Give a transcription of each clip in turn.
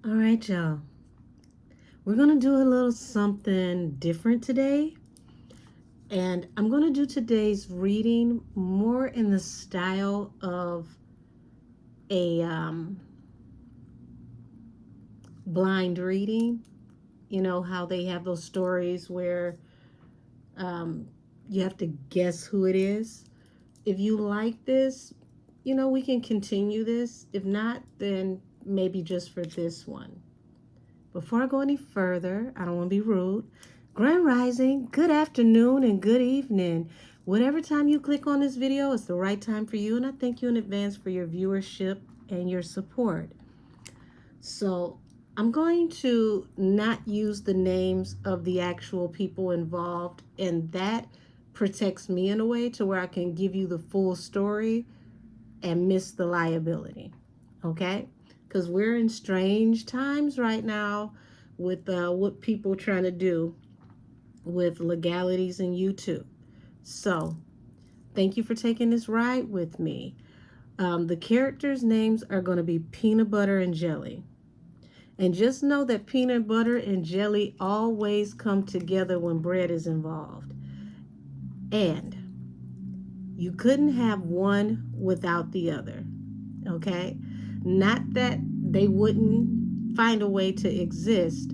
All right, y'all. We're going to do a little something different today. And I'm going to do today's reading more in the style of a blind reading. You know how they have those stories where um, you have to guess who it is. If you like this, we can continue this. If not, then maybe just for this one. Before I go any further, I don't want to be rude. Grand Rising, good afternoon and good evening. Whatever time you click on this video, it's the right time for you, and I thank you in advance for your viewership and your support. So I'm going to not use the names of the actual people involved, and that protects me in a way to where I can give you the full story and miss the liability. Okay? Because we're in strange times right now with what people are trying to do with legalities in YouTube. So, thank you for taking this ride with me. The characters' names are going to be Peanut Butter and Jelly. And just know that peanut butter and jelly always come together when bread is involved. And you couldn't have one without the other. Okay? Not that they wouldn't find a way to exist,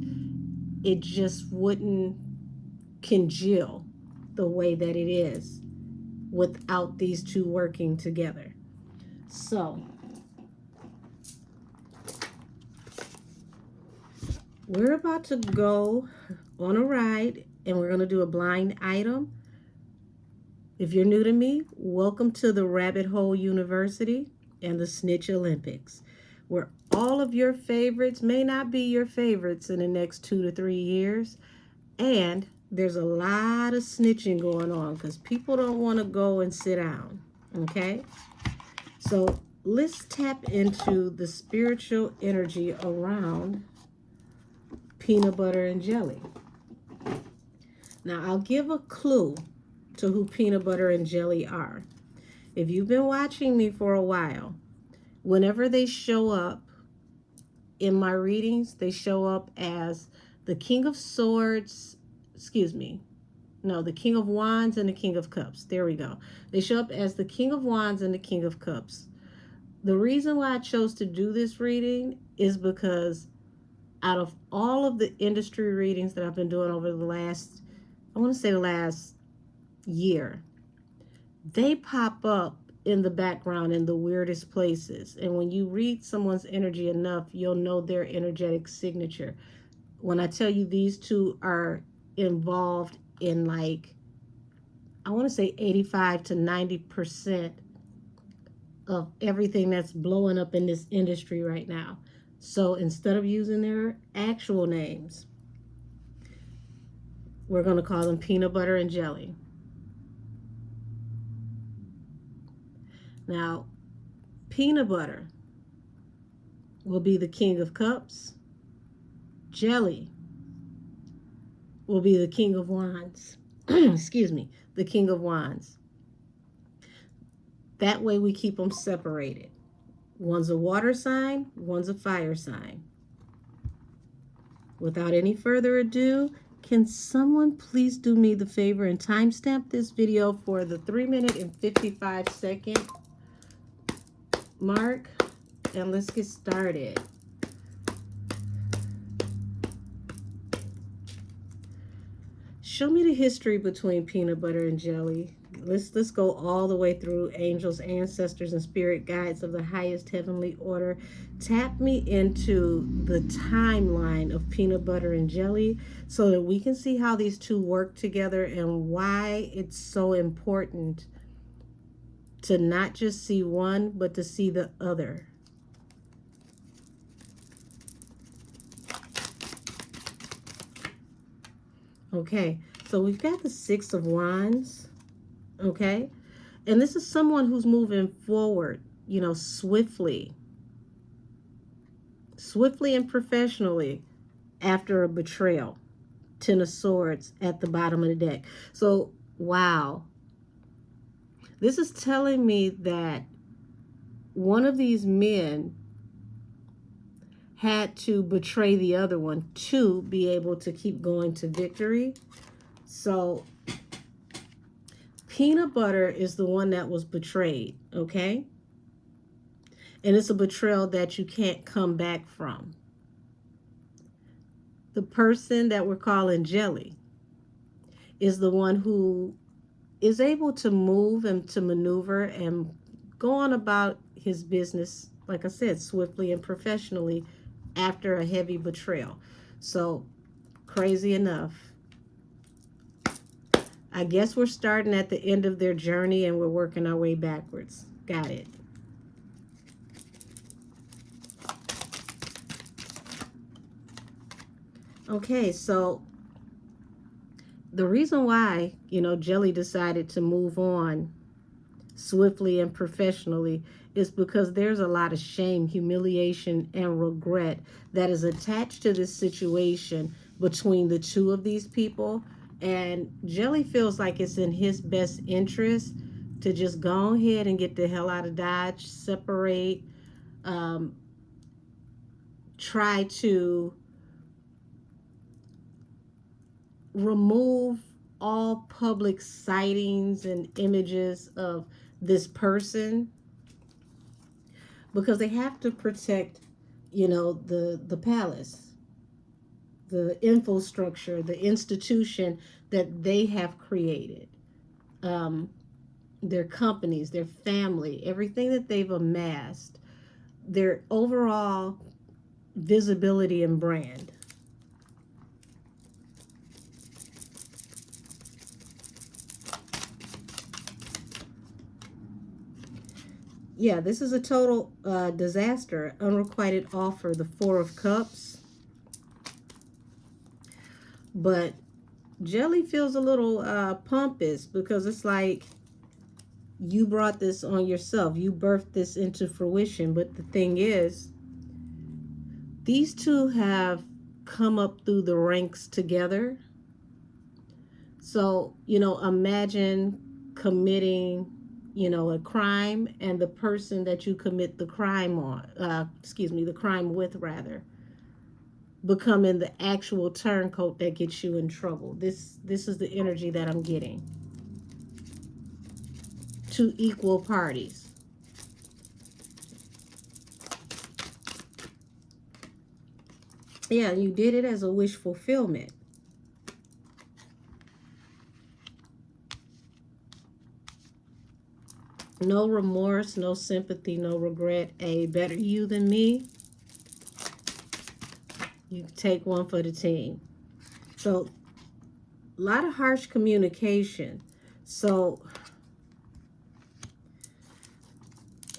it just wouldn't congeal the way that it is without these two working together. So, we're about to go on a ride and we're going to do a blind item. If you're new to me, welcome to the Rabbit Hole University and the Snitch Olympics, where all of your favorites may not be your favorites in the next 2 to 3 years. And there's a lot of snitching going on because people don't want to go and sit down. Okay? So let's tap into the spiritual energy around peanut butter and jelly. Now, I'll give a clue to who peanut butter and jelly are. If you've been watching me for a while, whenever they show up in my readings, they show up as the King of Swords, the King of Wands and the King of Cups. There we go. They show up as the King of Wands and the King of Cups. The reason why I chose to do this reading is because out of all of the industry readings that I've been doing over the last year, they pop up in the background in the weirdest places. And when you read someone's energy enough, you'll know their energetic signature. When I tell you these two are involved in 85 to 90% of everything that's blowing up in this industry right now. So instead of using their actual names, we're going to call them peanut butter and jelly. Now, peanut butter will be the King of Cups. Jelly will be the King of Wands. The King of Wands. That way we keep them separated. One's a water sign, one's a fire sign. Without any further ado, can someone please do me the favor and timestamp this video for the 3-minute and 55-second mark? And let's get started. Show me the history between peanut butter and jelly. Let's go all the way through angels, ancestors, and spirit guides of the highest heavenly order. Tap me into the timeline of peanut butter and jelly so that we can see how these two work together and why it's so important to not just see one, but to see the other. Okay, so we've got the Six of Wands. Okay, and this is someone who's moving forward, swiftly and professionally after a betrayal. Ten of Swords at the bottom of the deck. So, wow. This is telling me that one of these men had to betray the other one to be able to keep going to victory. So peanut butter is the one that was betrayed, okay? And it's a betrayal that you can't come back from. The person that we're calling Jelly is the one who is able to move and to maneuver and go on about his business, like I said, swiftly and professionally after a heavy betrayal. So, crazy enough, I guess we're starting at the end of their journey and we're working our way backwards. Got it. Okay, so the reason why, Jelly decided to move on swiftly and professionally is because there's a lot of shame, humiliation, and regret that is attached to this situation between the two of these people. And Jelly feels like it's in his best interest to just go ahead and get the hell out of Dodge, separate, um, try to remove all public sightings and images of this person because they have to protect, the palace, the infrastructure, the institution that they have created, their companies, their family, everything that they've amassed, their overall visibility and brand. Yeah, this is a total disaster. Unrequited offer, the Four of Cups. But Jelly feels a little pompous because it's like you brought this on yourself. You birthed this into fruition. But the thing is, these two have come up through the ranks together. So, imagine committing, a crime and the person that you commit the crime on, the crime with rather, becoming the actual turncoat that gets you in trouble. This is the energy that I'm getting. Two equal parties. Yeah, you did it as a wish fulfillment. No remorse, no sympathy, no regret. A better you than me. You take one for the team. So, a lot of harsh communication. So,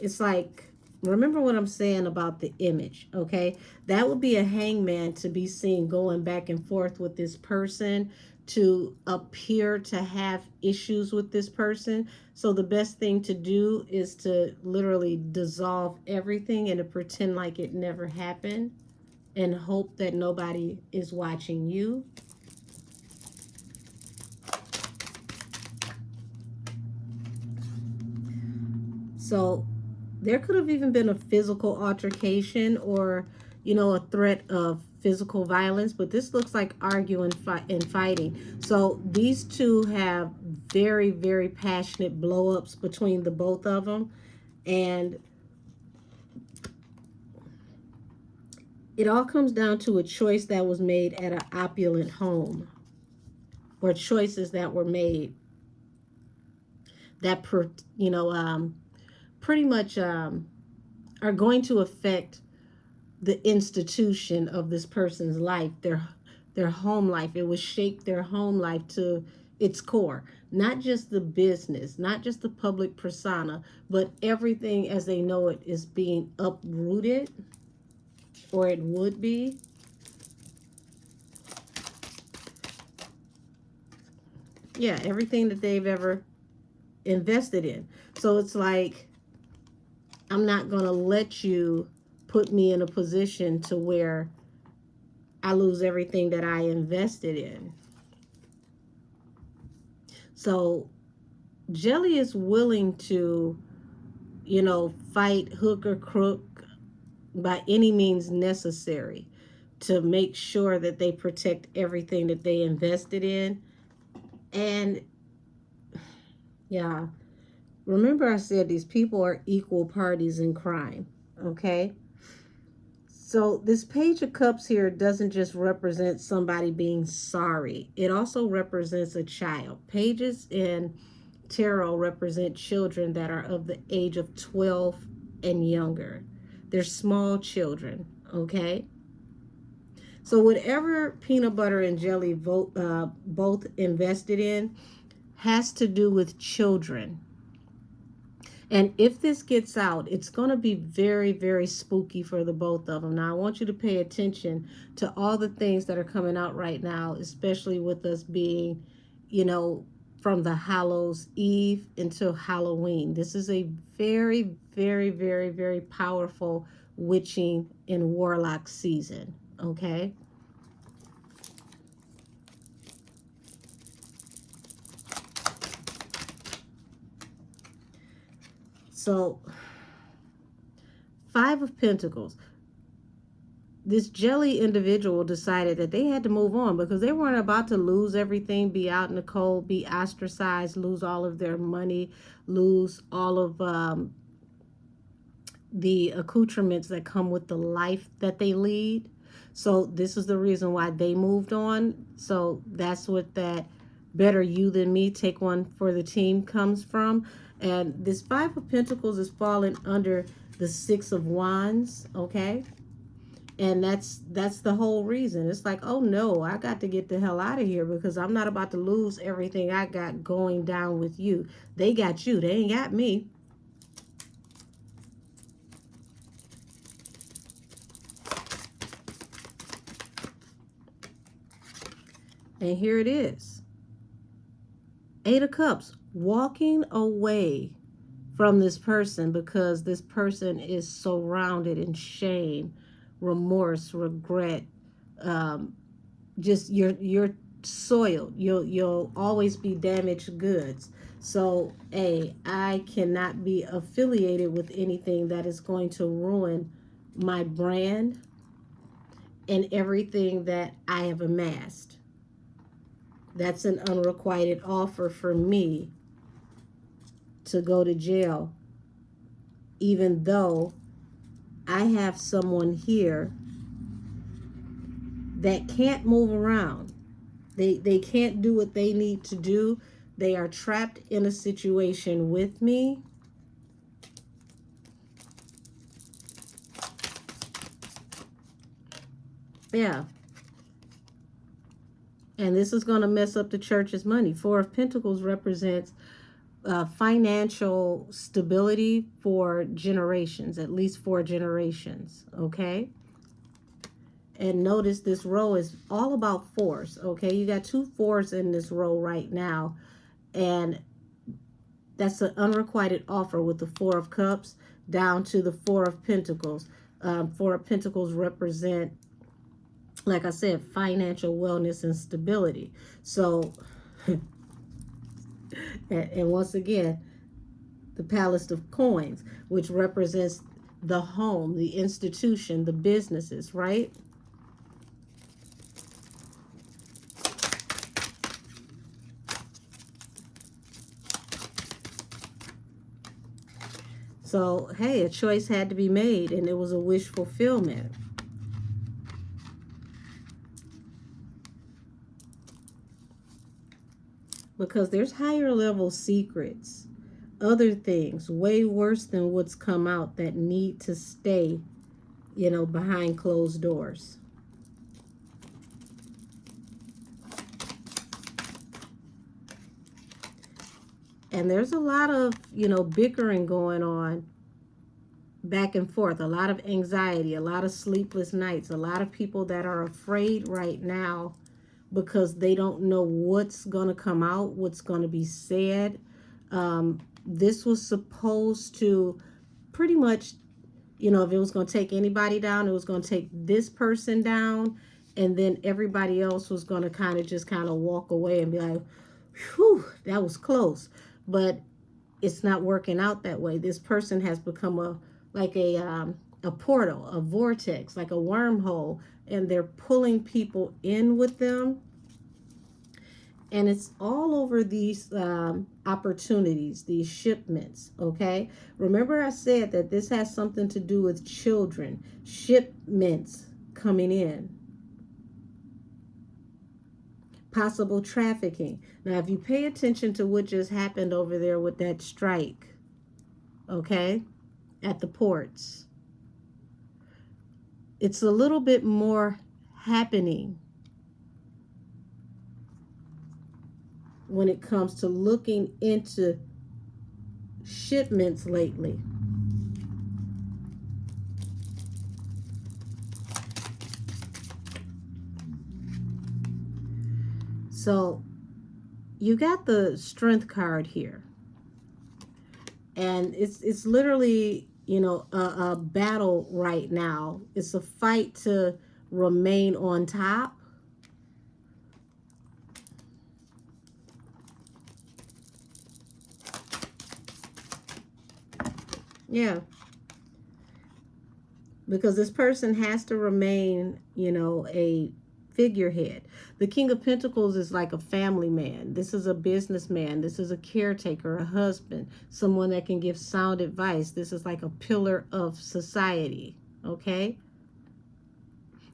it's like, remember what I'm saying about the image, okay? That would be a hangman to be seen going back and forth with this person, to appear to have issues with this person. So the best thing to do is to literally dissolve everything and to pretend like it never happened and hope that nobody is watching you. So there could have even been a physical altercation or, a threat of physical violence, but this looks like arguing and fighting. So these two have very, very passionate blow-ups between the both of them. And it all comes down to a choice that was made at an opulent home, or choices that were made that, pretty much are going to affect the institution of this person's life, their home life. It will shape their home life to its core. Not just the business, not just the public persona, but everything as they know it is being uprooted, or it would be. Yeah, everything that they've ever invested in. So it's like, I'm not going to let you put me in a position to where I lose everything that I invested in. So Jelly is willing to, fight hook or crook, by any means necessary to make sure that they protect everything that they invested in. And yeah, remember I said these people are equal parties in crime, okay? So this page of cups here doesn't just represent somebody being sorry. It also represents a child. Pages in tarot represent children that are of the age of 12 and younger. They're small children, okay? So whatever peanut butter and jelly both invested in has to do with children. And if this gets out, it's going to be very, very spooky for the both of them. Now, I want you to pay attention to all the things that are coming out right now, especially with us being, you know, from the Hallows Eve until Halloween. This is a very, very, very, very powerful witching and warlock season, okay? So, Five of Pentacles. This jelly individual decided that they had to move on because they weren't about to lose everything, be out in the cold, be ostracized, lose all of their money, lose all of the accoutrements that come with the life that they lead. So this is the reason why they moved on. So that's what that better you than me, take one for the team comes from. And this Five of Pentacles is falling under the Six of Wands, okay? And that's the whole reason. It's like, oh no, I got to get the hell out of here because I'm not about to lose everything I got going down with you. They got you, they ain't got me. And here it is. Eight of Cups, walking away from this person because this person is surrounded in shame, remorse, regret, just you're soiled. You'll always be damaged goods. So I cannot be affiliated with anything that is going to ruin my brand and everything that I have amassed. That's an unrequited offer for me to go to jail, even though I have someone here that can't move around. They can't do what they need to do. They are trapped in a situation with me. Yeah. And this is going to mess up the church's money. Four of Pentacles represents financial stability for generations, at least 4 generations, okay? And notice this row is all about fours, okay? You got 2 fours in this row right now, and that's an unrequited offer with the Four of Cups down to the Four of Pentacles. Four of Pentacles represent, like I said, financial wellness and stability. So, and once again, the Palace of Coins, which represents the home, the institution, the businesses, right? So, hey, a choice had to be made, and it was a wish fulfillment. Because there's higher level secrets, other things way worse than what's come out that need to stay, behind closed doors. And there's a lot of, bickering going on back and forth, a lot of anxiety, a lot of sleepless nights, a lot of people that are afraid right now because they don't know what's going to come out, what's going to be said. This was supposed to pretty much, if it was going to take anybody down, it was going to take this person down, and then everybody else was going to kind of walk away and be like, whew, that was close. But it's not working out that way. This person has become a portal, a vortex, like a wormhole, and they're pulling people in with them. And it's all over these opportunities, these shipments. Okay, remember I said that this has something to do with children, shipments coming in, possible trafficking. Now if you pay attention to what just happened over there with that strike, okay, at the ports, it's a little bit more happening when it comes to looking into shipments lately. So you got the strength card here, and it's literally, a battle right now. It's a fight to remain on top. Yeah, because this person has to remain, a figurehead. The King of Pentacles is like a family man. This is a businessman. This is a caretaker, a husband, someone that can give sound advice. This is like a pillar of society, okay?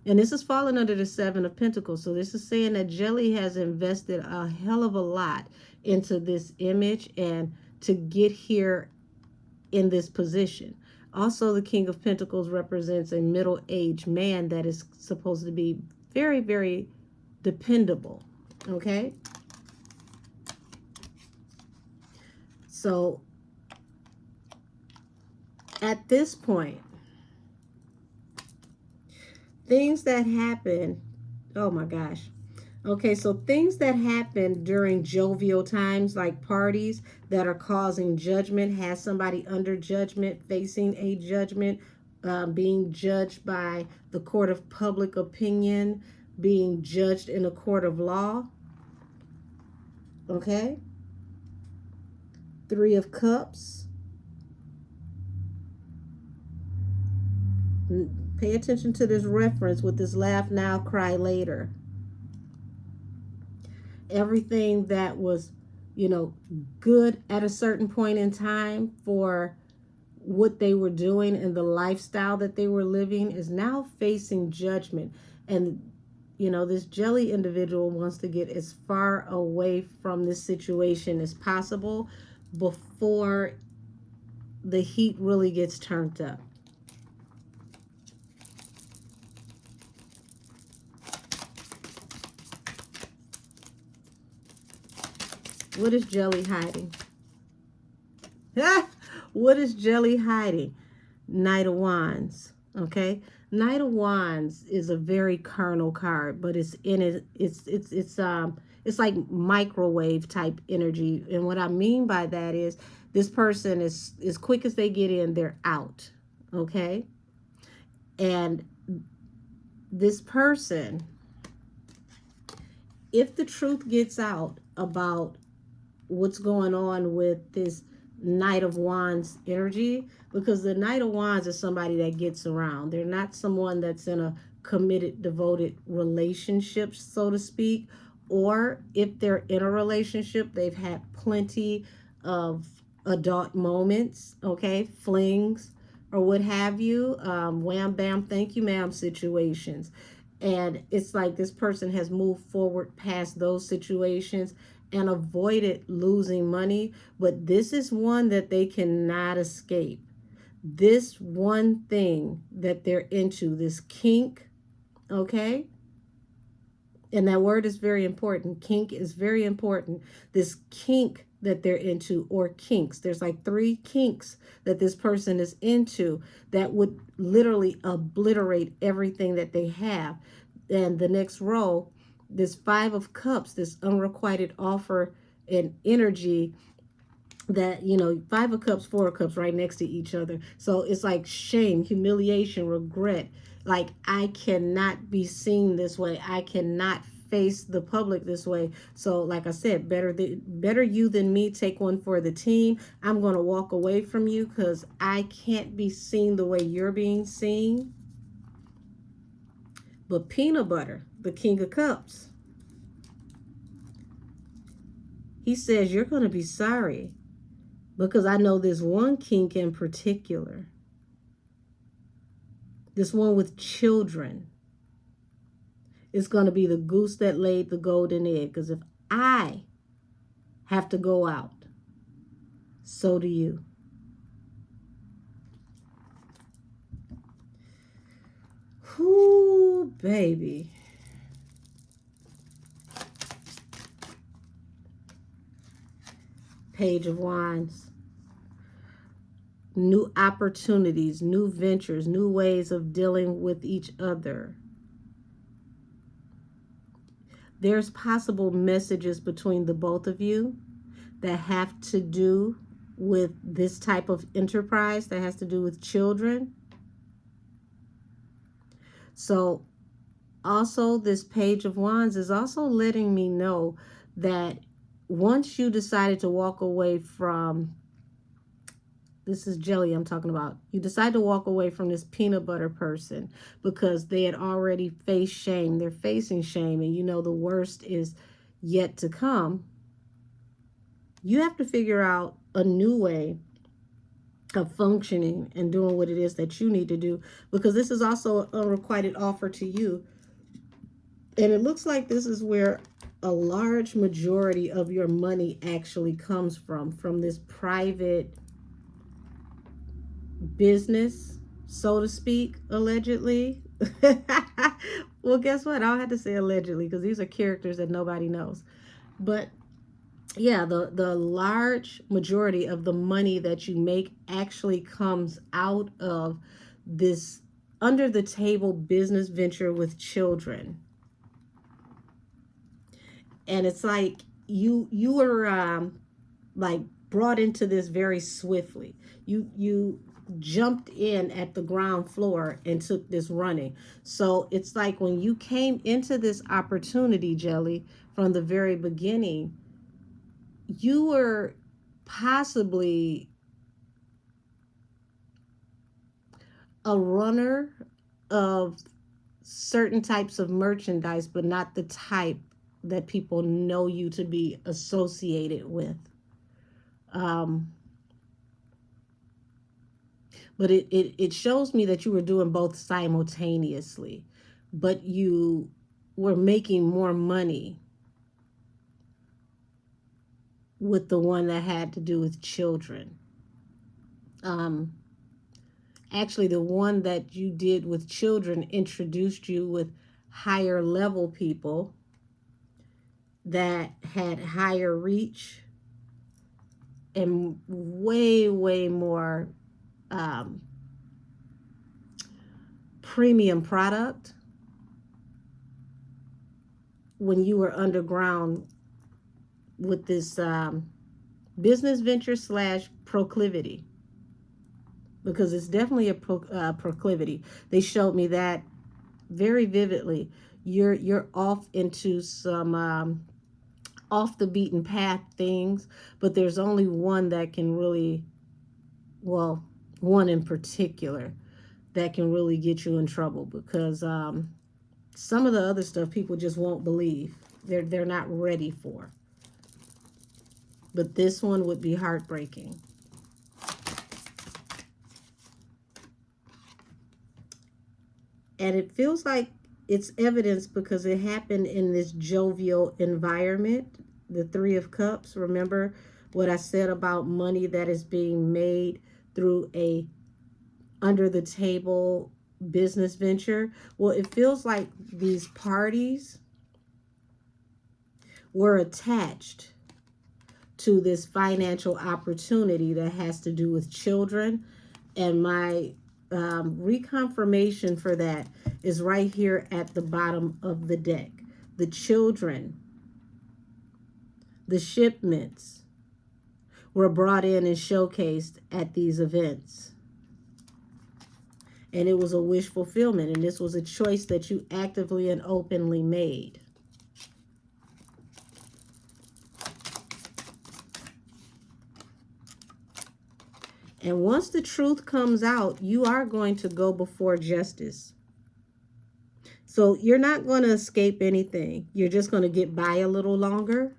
And this is falling under the Seven of Pentacles. So this is saying that Jelly has invested a hell of a lot into this image and to get here in this position. Also, the King of Pentacles represents a middle-aged man that is supposed to be very, very dependable. Okay? So, at this point, things that happen, oh my gosh. Okay, so things that happen during jovial times, like parties that are causing judgment, has somebody under judgment, facing a judgment, being judged by the court of public opinion, being judged in a court of law. Okay? Three of Cups. Pay attention to this reference with this laugh now, cry later. Everything that was, good at a certain point in time for what they were doing and the lifestyle that they were living is now facing judgment. And, this Jelly individual wants to get as far away from this situation as possible before the heat really gets turned up. What is Jelly hiding? What is Jelly hiding? Knight of Wands. Okay, Knight of Wands is a very carnal card, but it's in it. It's like microwave type energy, and what I mean by that is this person is as quick as they get in, they're out. Okay, and this person, if the truth gets out about what's going on with this Knight of Wands energy, because the Knight of Wands is somebody that gets around. They're not someone that's in a committed, devoted relationship, so to speak. Or if they're in a relationship, they've had plenty of adult moments, okay, flings or what have you, wham, bam, thank you, ma'am situations. And it's like this person has moved forward past those situations and avoided losing money, but this is one that they cannot escape. This one thing that they're into, this kink, okay? And that word is very important. Kink is very important. This kink that they're into, or kinks. There's like 3 kinks that this person is into that would literally obliterate everything that they have. And the next row, this 5 of Cups, this unrequited offer and energy that, 5 of Cups, 4 of Cups right next to each other. So it's like shame, humiliation, regret. Like, I cannot be seen this way. I cannot face the public this way. So like I said, better you than me. Take one for the team. I'm going to walk away from you because I can't be seen the way you're being seen. But peanut butter, the King of Cups, he says you're going to be sorry, because I know this one kink in particular, this one with children, is going to be the goose that laid the golden egg. Because if I have to go out, so do you. Whoo, baby. Page of Wands. New opportunities, new ventures, new ways of dealing with each other. There's possible messages between the both of you that have to do with this type of enterprise, that has to do with children. So also, this Page of Wands is also letting me know that once you decided to walk away from, this is jelly I'm talking about, you decide to walk away from this peanut butter person because they had already faced shame. They're facing shame, and you know the worst is yet to come. You have to figure out a new way of functioning and doing what it is that you need to do, because this is also an unrequited offer to you. And it looks like this is where a large majority of your money actually comes from this private business, so to speak, allegedly. Well, guess what? I don't have to say allegedly because these are characters that nobody knows. But yeah, the large majority of the money that you make actually comes out of this under the table business venture with children. And it's like you were like brought into this very swiftly. You jumped in at the ground floor and took this running. So it's like when you came into this opportunity, Jelly, from the very beginning, you were possibly a runner of certain types of merchandise, but not the type that people know you to be associated with. But it shows me that you were doing both simultaneously, but you were making more money with the one that had to do with children. Actually, the one that you did with children introduced you with higher level people that had higher reach and way more premium product when you were underground with this business venture / proclivity, because it's definitely a proclivity. They showed me that very vividly. You're off into some off the beaten path things, but there's only one that can really, well, one in particular that can really get you in trouble, because some of the other stuff people just won't believe. They're not ready for. But this one would be heartbreaking. And it feels like it's evidence because it happened in this jovial environment. The Three of Cups. Remember what I said about money that is being made through a under the table business venture? Well, it feels like these parties were attached to this financial opportunity that has to do with children. And my reconfirmation for that is right here at the bottom of the deck. The children, the shipments were brought in and showcased at these events. And it was a wish fulfillment. And this was a choice that you actively and openly made. And once the truth comes out, you are going to go before justice. So you're not going to escape anything. You're just going to get by a little longer.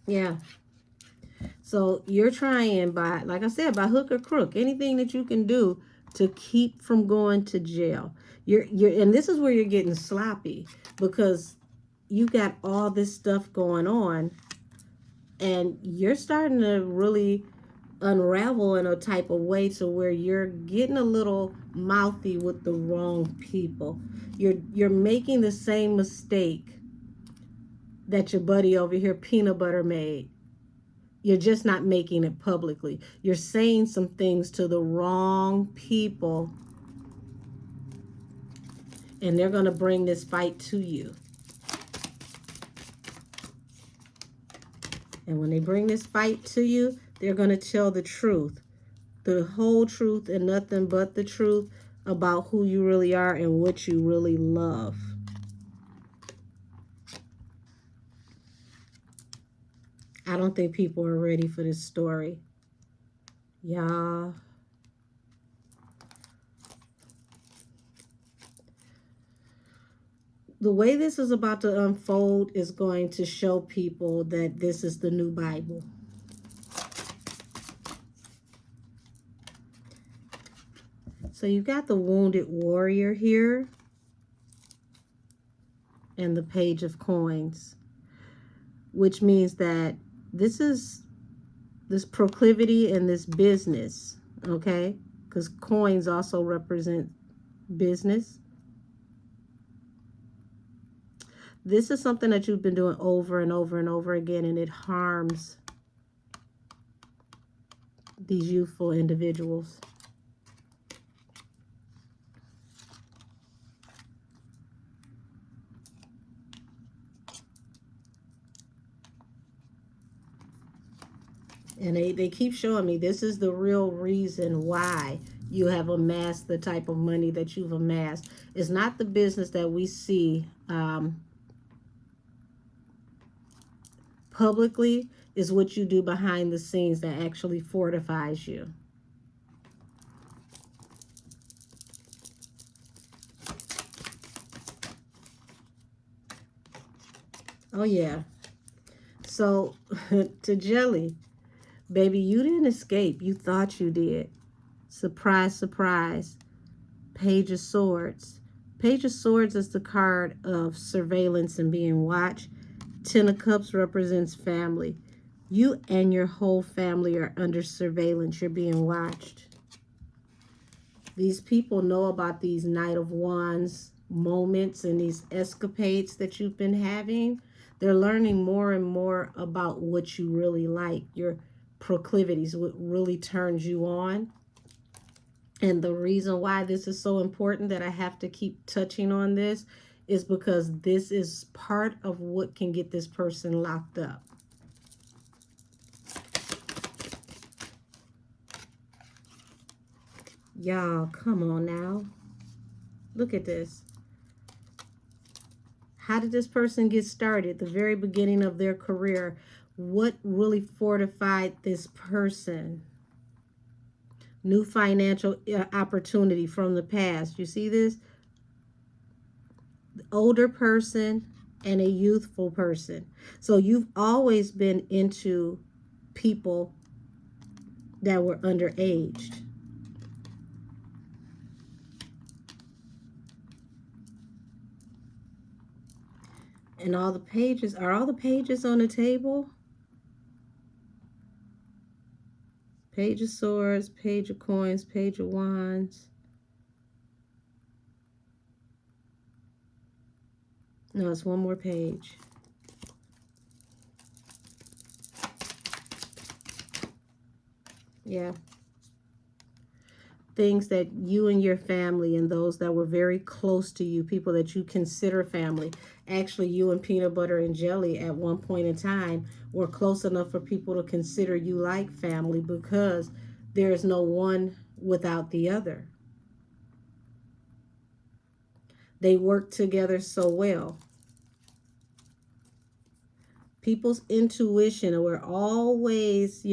Yeah. So you're trying by, like I said, by hook or crook, anything that you can do to keep from going to jail. And this is where you're getting sloppy, because you got all this stuff going on and you're starting to really unravel in a type of way to where you're getting a little mouthy with the wrong people. You're making the same mistake that your buddy over here peanut butter made. You're just not making it publicly. You're saying some things to the wrong people, and they're going to bring this fight to you. And when they bring this fight to you, they're going to tell the truth, the whole truth and nothing but the truth about who you really are and what you really love. I don't think people are ready for this story. Y'all. The way this is about to unfold is going to show people that this is the new Bible. So you got the wounded warrior here and the page of coins, which means that this is this proclivity and this business, okay? Because coins also represent business. This is something that you've been doing over and over and over again, and it harms these youthful individuals. And they keep showing me this is the real reason why you have amassed the type of money that you've amassed. It's not the business that we see publicly, is what you do behind the scenes that actually fortifies you. Oh, yeah. So, to Jelly, baby, you didn't escape. You thought you did. Surprise, surprise. Page of Swords. Page of Swords is the card of surveillance and being watched. Ten of Cups represents family. You and your whole family are under surveillance. You're being watched. These people know about these Knight of Wands moments and these escapades that you've been having. They're learning more and more about what you really like, your proclivities, what really turns you on. And the reason why this is so important that I have to keep touching on this is because this is part of what can get this person locked up. Y'all, come on now. Look at this. How did this person get started? The very beginning of their career. What really fortified this person? New financial opportunity from the past. You see this? Older person and a youthful person. So you've always been into people that were underaged. And all the pages, are all the pages on the table? Page of Swords, Page of Coins, Page of Wands. No, it's one more page. Yeah. Things that you and your family and those that were very close to you, people that you consider family. Actually, you and Peanut Butter and Jelly at one point in time were close enough for people to consider you like family, because there is no one without the other. They work together so well. People's intuition were always,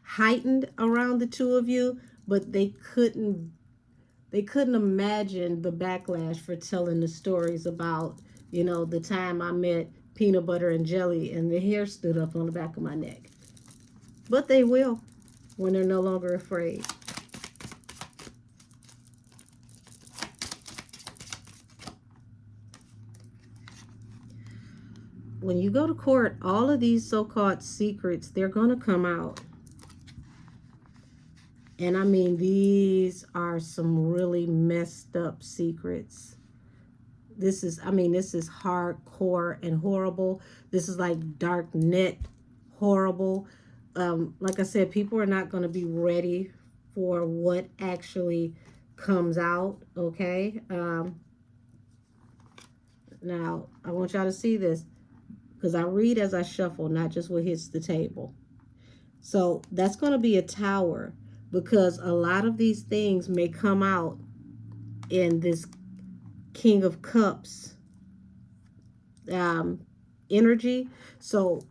heightened around the two of you, but they couldn't imagine the backlash for telling the stories about, the time I met peanut butter and jelly and the hair stood up on the back of my neck. But they will when they're no longer afraid. When you go to court, all of these so-called secrets, they're going to come out. And I mean, these are some really messed up secrets. This is hardcore and horrible. This is like dark net horrible. Like I said, people are not going to be ready for what actually comes out. Okay. Now I want y'all to see this because I read as I shuffle, not just what hits the table. So that's going to be a tower because a lot of these things may come out in this King of Cups um, energy. So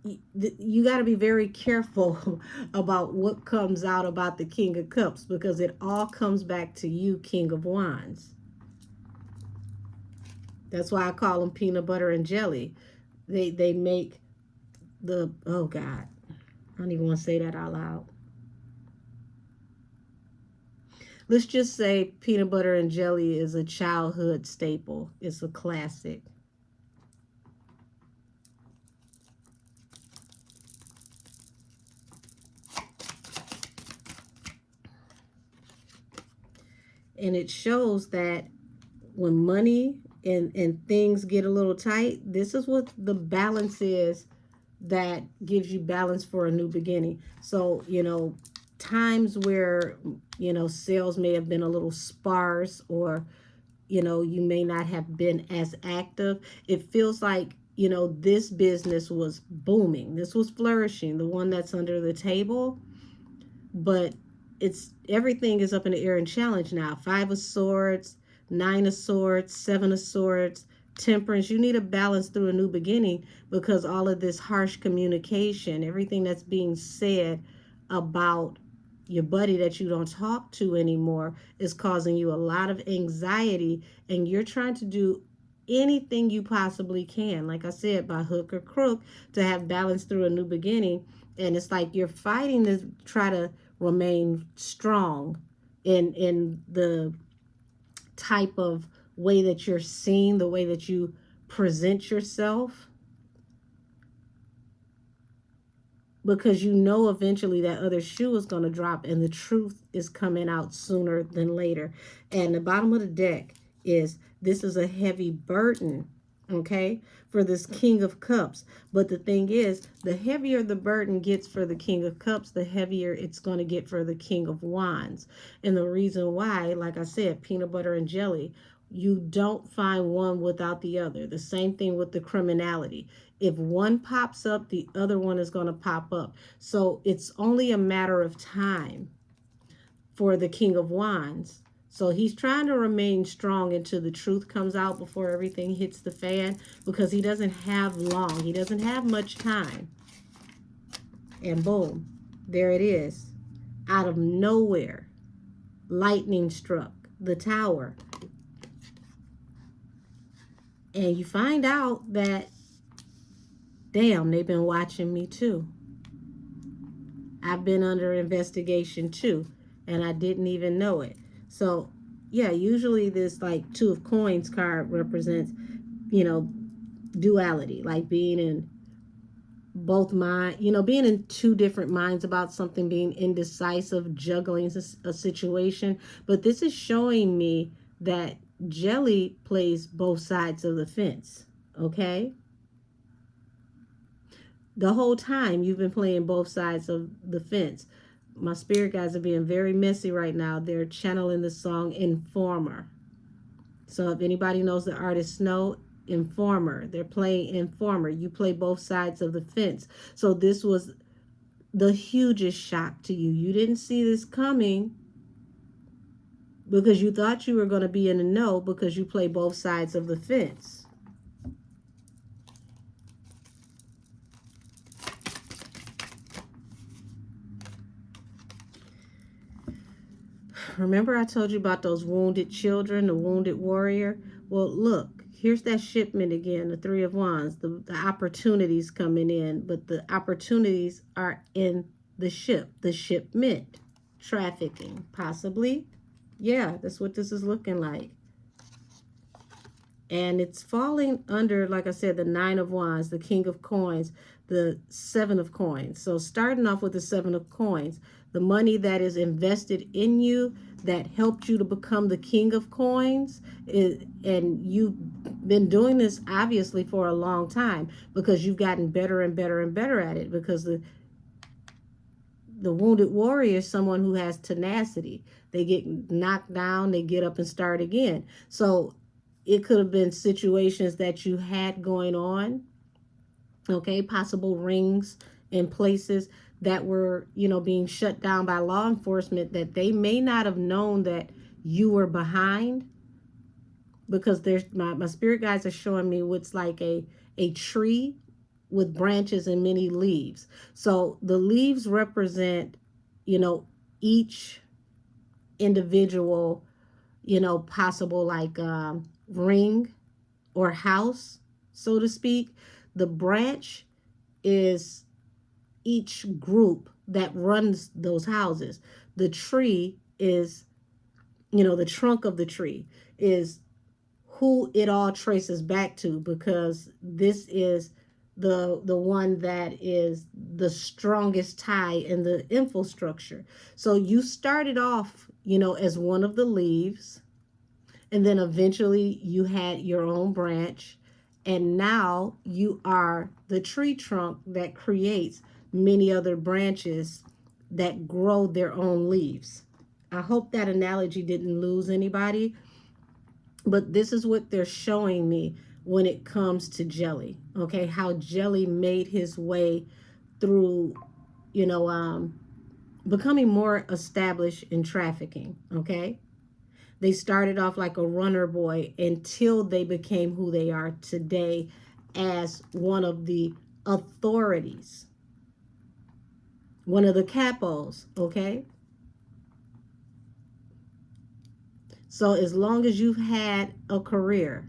you got to be very careful about what comes out about the King of Cups because it all comes back to you, King of Wands. That's why I call them peanut butter and jelly. They make the, oh God, I don't even want to say that out loud. Let's just say peanut butter and jelly is a childhood staple. It's a classic. And it shows that when money and things get a little tight, this is what the balance is that gives you balance for a new beginning. So, times where, sales may have been a little sparse or, you may not have been as active. It feels like, this business was booming. This was flourishing, the one that's under the table. But it's everything is up in the air and challenge now. 5 of Swords, 9 of Swords, 7 of Swords, Temperance. You need a balance through a new beginning because all of this harsh communication, everything that's being said about your buddy that you don't talk to anymore is causing you a lot of anxiety, and you're trying to do anything you possibly can, like I said, by hook or crook, to have balance through a new beginning. And it's like you're fighting to try to remain strong in the type of way that you're seen, the way that you present yourself, because eventually that other shoe is going to drop and the truth is coming out sooner than later. And the bottom of the deck is, this is a heavy burden, okay, for this King of Cups. But the thing is, the heavier the burden gets for the King of Cups, the heavier it's going to get for the King of Wands. And the reason why, like I said, peanut butter and jelly, you don't find one without the other. The same thing with the criminality. If one pops up, the other one is going to pop up. So it's only a matter of time for the King of Wands. So he's trying to remain strong until the truth comes out before everything hits the fan, because he doesn't have long. He doesn't have much time. And boom, there it is. Out of nowhere, lightning struck the tower. And you find out that, damn, they've been watching me too. I've been under investigation too, and I didn't even know it. So, yeah, usually this like 2 of Coins card represents, duality, like being in both mind, being in two different minds about something, being indecisive, juggling a situation. But this is showing me that Jelly plays both sides of the fence, okay? The whole time you've been playing both sides of the fence. My spirit guides are being very messy right now. They're channeling the song Informer. So if anybody knows the artist Snow, Informer, they're playing Informer. You play both sides of the fence. So this was the hugest shock to you. You didn't see this coming. because you thought you were going to be in the know because you play both sides of the fence. Remember I told you about those wounded children, the wounded warrior? Well, look, here's that shipment again, the Three of Wands, the opportunities coming in, but the opportunities are in the shipment, trafficking, possibly. Yeah, that's what this is looking like. And it's falling under, like I said, the Nine of Wands, the King of Coins, the Seven of Coins. So starting off with the Seven of Coins, the money that is invested in you that helped you to become the King of Coins, and you've been doing this obviously for a long time because you've gotten better and better and better at it, because the wounded warrior is someone who has tenacity. They get knocked down, they get up and start again. So it could have been situations that you had going on, okay, possible rings in places that were, being shut down by law enforcement, that they may not have known that you were behind, because there's my spirit guides are showing me what's like a tree with branches and many leaves. So the leaves represent, each individual, possible like ring or house, so to speak. The branch is each group that runs those houses. The tree is, the trunk of the tree is who it all traces back to, because this is the one that is the strongest tie in the infrastructure. So you started off, as one of the leaves, and then eventually you had your own branch, and now you are the tree trunk that creates many other branches that grow their own leaves. I hope that analogy didn't lose anybody, but this is what they're showing me when it comes to Jelly. Okay, how Jelly made his way through, becoming more established in trafficking. Okay, they started off like a runner boy until they became who they are today as one of the authorities, one of the capos. Okay, so as long as you've had a career,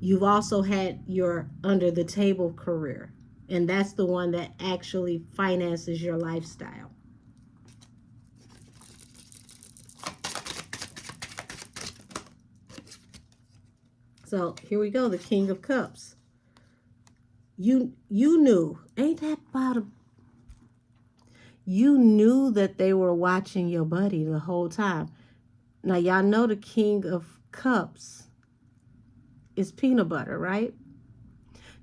you've also had your under the table career, and that's the one that actually finances your lifestyle. So here we go, the King of Cups. You knew, ain't that about a, you knew that they were watching your buddy the whole time. Now y'all know the King of Cups is peanut butter, right?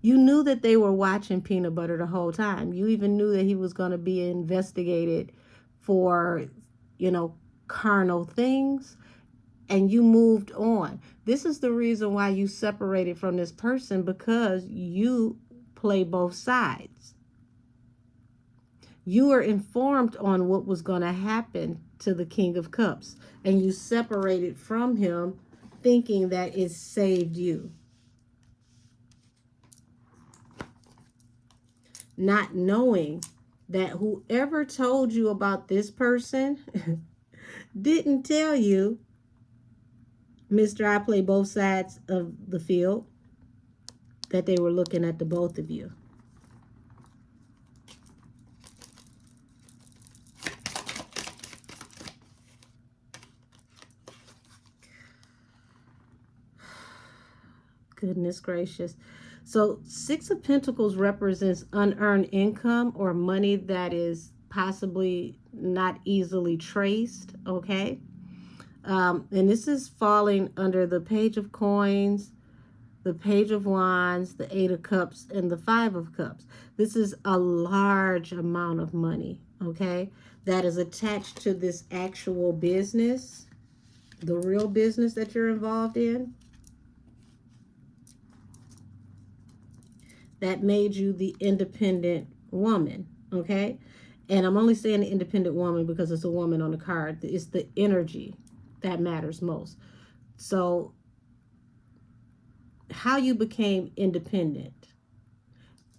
You knew that they were watching peanut butter the whole time. You even knew that he was going to be investigated for, carnal things, and you moved on. This is the reason why you separated from this person, because you play both sides. You were informed on what was going to happen to the King of Cups, and you separated from him thinking that it saved you. Not knowing that whoever told you about this person didn't tell you, Mr. I play both sides of the field, that they were looking at the both of you. Goodness gracious. So Six of Pentacles represents unearned income, or money that is possibly not easily traced, okay? And this is falling under the Page of Coins, the Page of Wands, the Eight of Cups, and the Five of Cups. This is a large amount of money, okay, that is attached to this actual business, the real business that you're involved in, that made you the independent woman, okay? And I'm only saying the independent woman because it's a woman on the card. It's the energy that matters most. So, how you became independent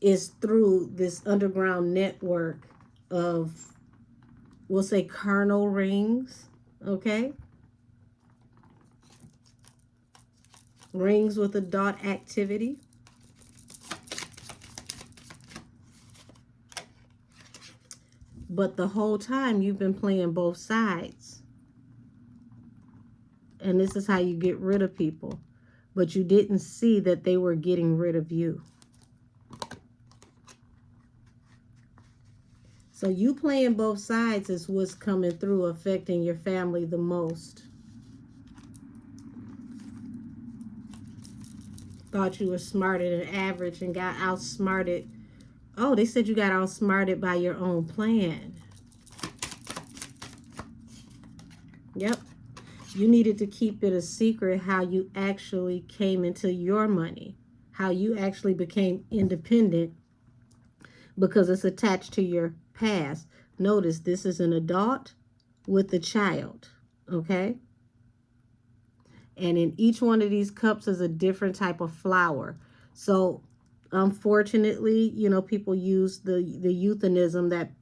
is through this underground network of, we'll say, carnal rings, okay? Rings with a dot activity. But the whole time you've been playing both sides. And this is how you get rid of people. But you didn't see that they were getting rid of you. So you playing both sides is what's coming through, affecting your family the most. Thought you were smarter than average and got outsmarted. Oh, they said you got outsmarted by your own plan. Yep. You needed to keep it a secret how you actually came into your money, how you actually became independent, because it's attached to your past. Notice this is an adult with a child, okay? And in each one of these cups is a different type of flower. So unfortunately, people use the euphemism that,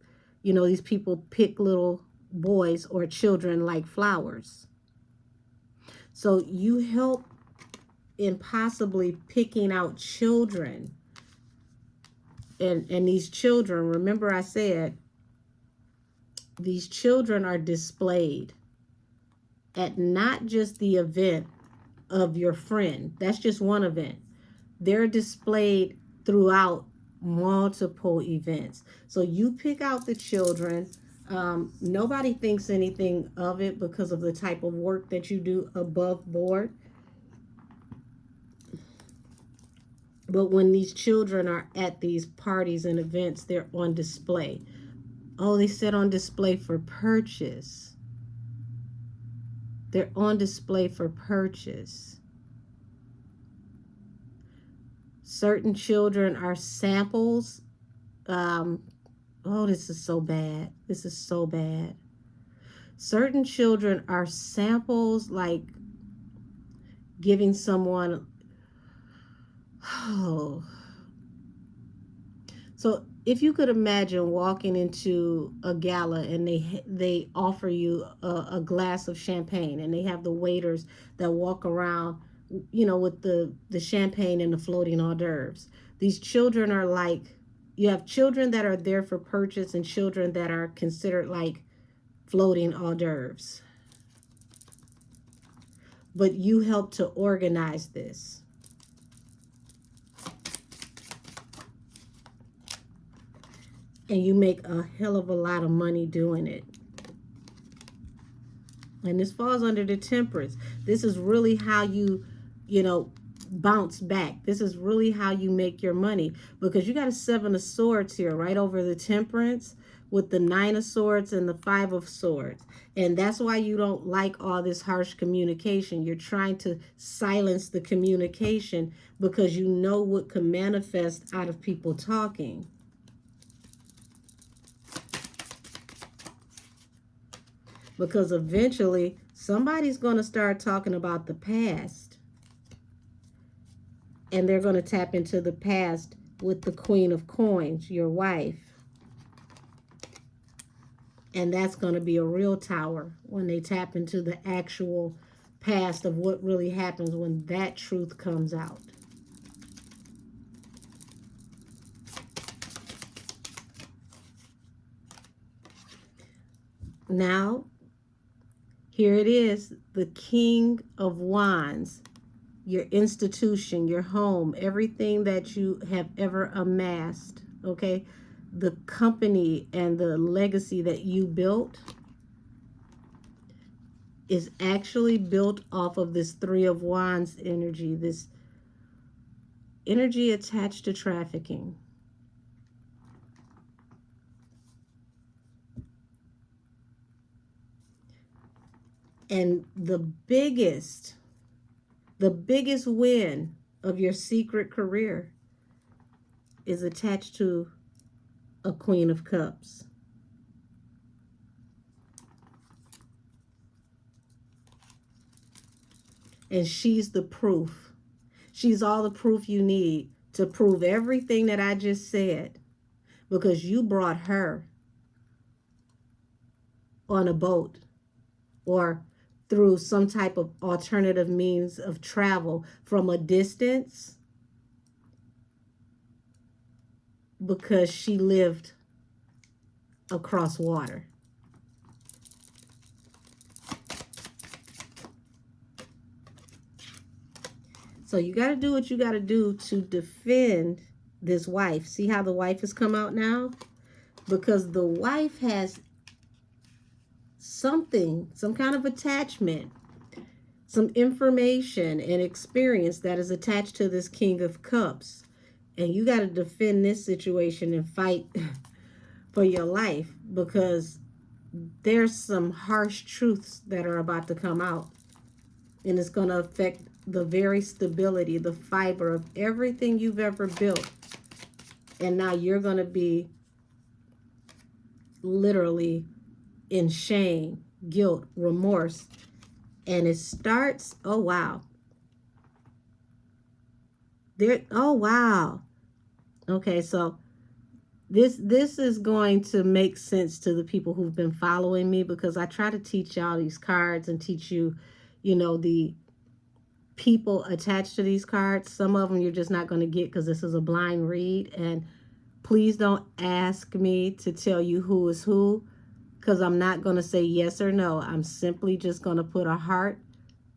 these people pick little boys or children like flowers. So you help in possibly picking out children. And these children, remember I said, these children are displayed at not just the event of your friend. That's just one event. They're displayed throughout multiple events. So you pick out the children. Nobody thinks anything of it because of the type of work that you do above board. But when these children are at these parties and events, they're on display. Oh, they said on display for purchase. They're on display for purchase. Certain children are samples. Oh, this is so bad. This is so bad. Certain children are samples, like giving someone, oh. So if you could imagine walking into a gala and they offer you a glass of champagne, and they have the waiters that walk around, with the champagne and the floating hors d'oeuvres. These children are like, you have children that are there for purchase and children that are considered like floating hors d'oeuvres. But you help to organize this. And you make a hell of a lot of money doing it. And this falls under the temperance. This is really how you bounce back. This is really how you make your money, because you got a 7 of swords here right over the temperance with the 9 of swords and the 5 of swords. And that's why you don't like all this harsh communication. You're trying to silence the communication because you know what can manifest out of people talking. Because eventually somebody's going to start talking about the past. And they're going to tap into the past with the Queen of Coins, your wife. And that's going to be a real tower when they tap into the actual past of what really happens when that truth comes out. Now, here it is, the King of Wands, your institution, your home, everything that you have ever amassed, okay? The company and the legacy that you built is actually built off of this 3 of Wands energy, this energy attached to trafficking. And the biggest win of your secret career is attached to a Queen of Cups. And she's the proof. She's all the proof you need to prove everything that I just said, because you brought her on a boat or through some type of alternative means of travel from a distance, because she lived across water. So you got to do what you got to do to defend this wife. See how the wife has come out now? Because the wife has something, some kind of attachment, some information and experience that is attached to this King of Cups. And you got to defend this situation and fight for your life, because there's some harsh truths that are about to come out. And it's going to affect the very stability, the fiber of everything you've ever built. And now you're going to be literally in shame, guilt, remorse. And it starts, oh wow. Oh wow. Okay, so this is going to make sense to the people who've been following me, because I try to teach y'all these cards and teach you, the people attached to these cards. Some of them you're just not going to get because this is a blind read. And please don't ask me to tell you who is who, because I'm not going to say yes or no. I'm simply just going to put a heart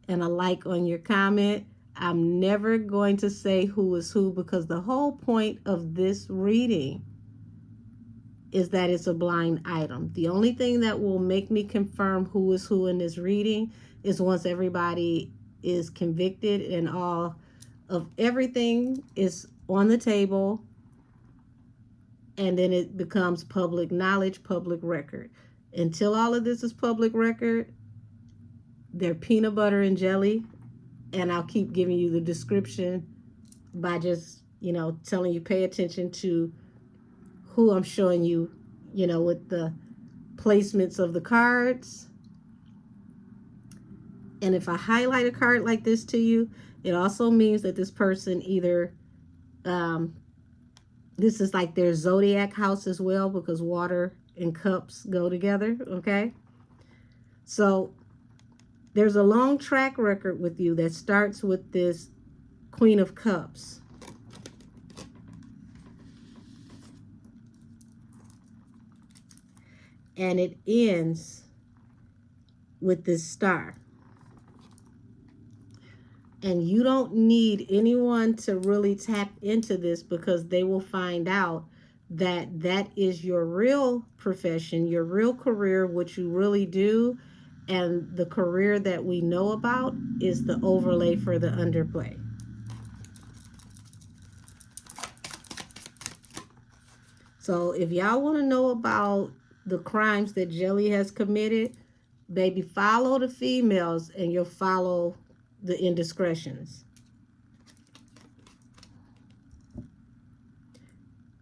and a like on your comment. I'm never going to say who is who, because the whole point of this reading is that it's a blind item. The only thing that will make me confirm who is who in this reading is once everybody is convicted and all of everything is on the table, and then it becomes public knowledge, public record. Until all of this is public record, they're peanut butter and jelly, and I'll keep giving you the description by just, telling you pay attention to who I'm showing you, with the placements of the cards. And if I highlight a card like this to you, it also means that this person either, this is like their zodiac house as well, because water and cups go together, okay? So there's a long track record with you that starts with this Queen of Cups. And it ends with this star. And you don't need anyone to really tap into this, because they will find out that that is your real profession, your real career, what you really do. And the career that we know about is the overlay for the underplay. So if y'all want to know about the crimes that Jelly has committed, baby, follow the females and you'll follow the indiscretions.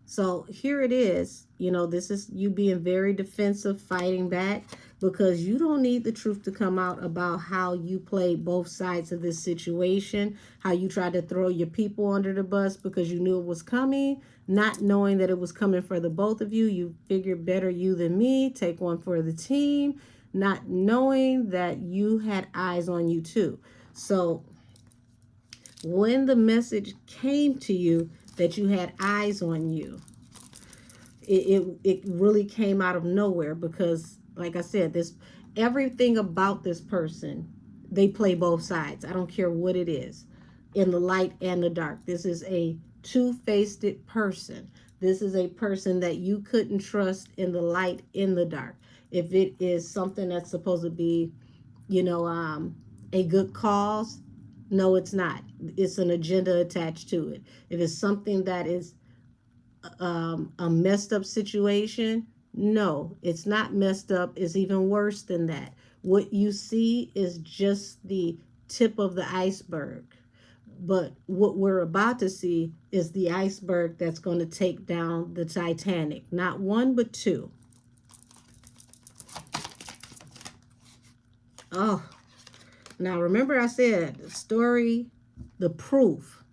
So here it is. This is you being very defensive, fighting back, because you don't need the truth to come out about how you played both sides of this situation, how you tried to throw your people under the bus because you knew it was coming, not knowing that it was coming for the both of you. You figured better you than me, take one for the team, not knowing that you had eyes on you too. So when the message came to you that you had eyes on you, it really came out of nowhere, because like I said, everything about this person, they play both sides. I don't care what it is, in the light and the dark. This is a two-faced person. This is a person that you couldn't trust in the light, in the dark. If it is something that's supposed to be, a good cause, no, it's not. It's an agenda attached to it. If it's something that is a messed up situation, no, it's not messed up. It's even worse than that. What you see is just the tip of the iceberg. But what we're about to see is the iceberg that's going to take down the Titanic. Not one, but two. Oh, Now, remember I said the story, the proof.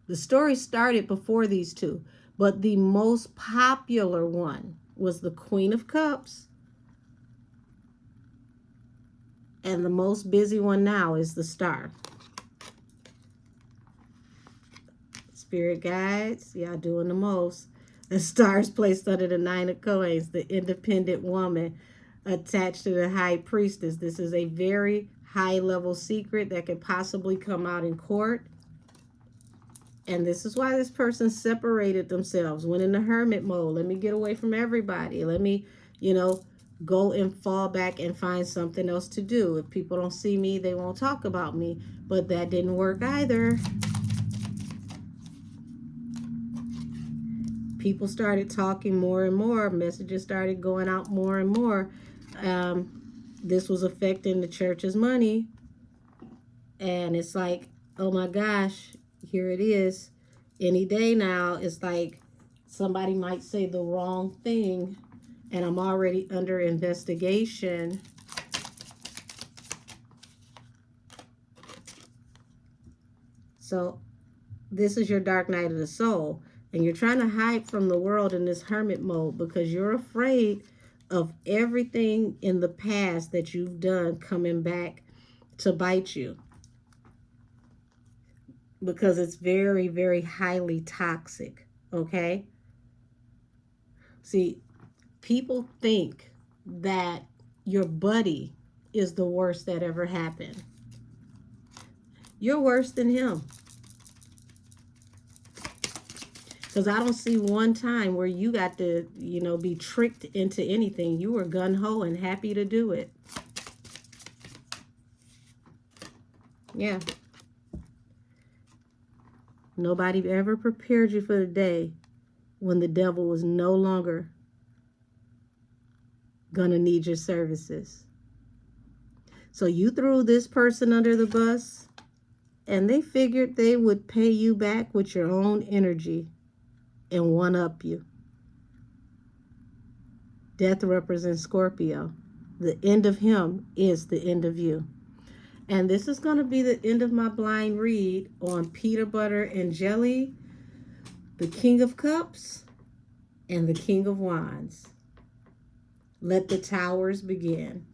The story started before these two, but the most popular one was the Queen of Cups, and the most busy one now is the Star. Spirit guides, y'all doing the most. The Star is placed under the Nine of Coins, the independent woman attached to the High Priestess. This is a very high level secret that could possibly come out in court. And this is why this person separated themselves, went in the hermit mode. Let me get away from everybody. Let me, go and fall back and find something else to do. If people don't see me, they won't talk about me. But that didn't work either. People started talking more and more. Messages started going out more and more. This was affecting the church's money. And it's like, oh my gosh, here it is. Any day now, it's like somebody might say the wrong thing, and I'm already under investigation. So this is your dark night of the soul, and you're trying to hide from the world in this hermit mode because you're afraid of everything in the past that you've done coming back to bite you, because it's very, very highly toxic, okay? See, people think that your buddy is the worst that ever happened. You're worse than him. Because I don't see one time where you got to, be tricked into anything. You were gung-ho and happy to do it. Yeah. Nobody ever prepared you for the day when the devil was no longer gonna need your services. So you threw this person under the bus, and they figured they would pay you back with your own energy and one-up you. Death represents Scorpio. The end of him is the end of you. And this is going to be the end of my blind read on Peanut Butter and Jelly, the King of Cups, and the King of Wands. Let the towers begin.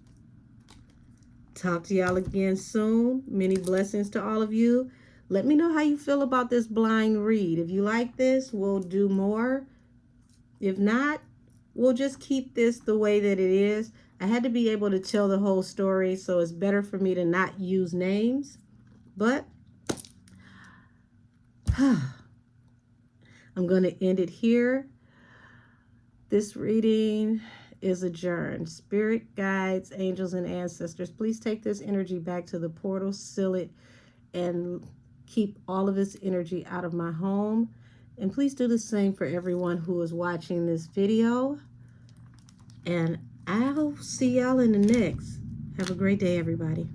Talk to y'all again soon. Many blessings to all of you. Let me know how you feel about this blind read. If you like this, we'll do more. If not, we'll just keep this the way that it is. I had to be able to tell the whole story, so it's better for me to not use names. But I'm going to end it here. This reading is adjourned. Spirit guides, angels, and ancestors, please take this energy back to the portal, seal it, and keep all of this energy out of my home. And please do the same for everyone who is watching this video. And I'll see y'all in the next. Have a great day, everybody.